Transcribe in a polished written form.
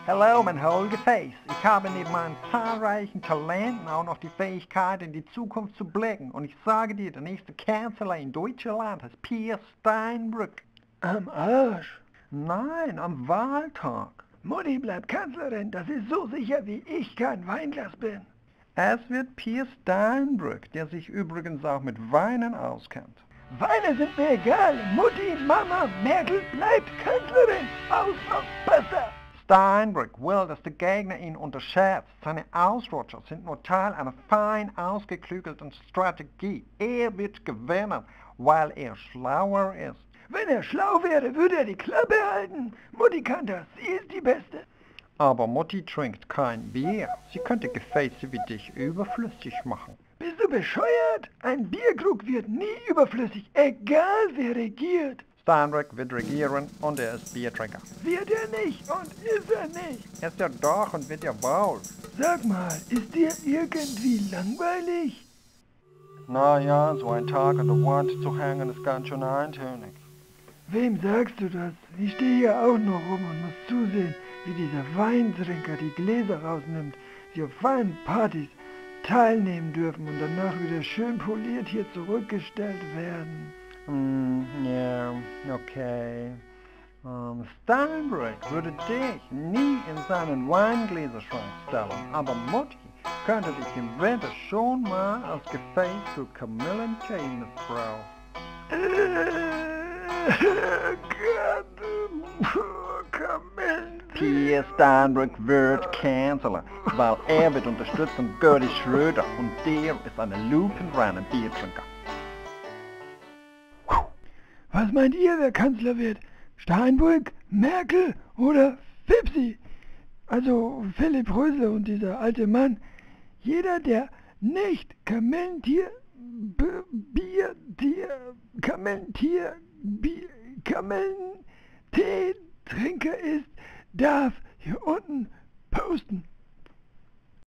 Hallo, mein Holgefäß. Ich habe neben meinen zahlreichen Talenten auch noch die Fähigkeit, in die Zukunft zu blicken. Und ich sage dir, der nächste Kanzler in Deutschland heißt Peer Steinbrück. Am Arsch. Nein, am Wahltag. Mutti bleibt Kanzlerin, das ist so sicher, wie ich kein Weinglas bin. Es wird Peer Steinbrück, der sich übrigens auch mit Weinen auskennt. Weine sind mir egal. Mutti, Mama, Merkel bleibt Kanzlerin. Aus, besser. Steinbrück will, dass der Gegner ihn unterschätzt. Seine Ausrutscher sind nur Teil einer fein ausgeklügelten Strategie. Er wird gewinnen, weil er schlauer ist. Wenn er schlau wäre, würde er die Klappe halten. Mutti kann das, sie ist die Beste. Aber Mutti trinkt kein Bier. Sie könnte Gefäße wie dich überflüssig machen. Bist du bescheuert? Ein Bierkrug wird nie überflüssig, egal wer regiert. Steinbrück wird regieren und er ist Biertrinker. Wird er nicht und ist er nicht. Er ist ja doch und wird ja wohl. Sag mal, ist dir irgendwie langweilig? Naja, so ein Tag an der Wand zu hängen ist ganz schön eintönig. Wem sagst du das? Ich stehe hier auch noch rum und muss zusehen, wie dieser Weintrinker die Gläser rausnimmt, sie auf feinen Partys teilnehmen dürfen und danach wieder schön poliert hier zurückgestellt werden. Ja, okay. Steinbrück würde dich nie in seinen Weingläserschrank stellen, aber Mutti könnte dich im Winter schon mal als Gefäß für Kamillentee missbrauchen. Peer Steinbrück wird Kanzler, weil er wird unterstützt von Gerty Schröder und der ist ein lupenreiner Biertrinker. Was meint ihr, wer Kanzler wird? Steinbrück, Merkel oder Fipsi? Also Philipp Rösler und dieser alte Mann. Jeder, der nicht Kamillentee Trinker ist, darf hier unten posten.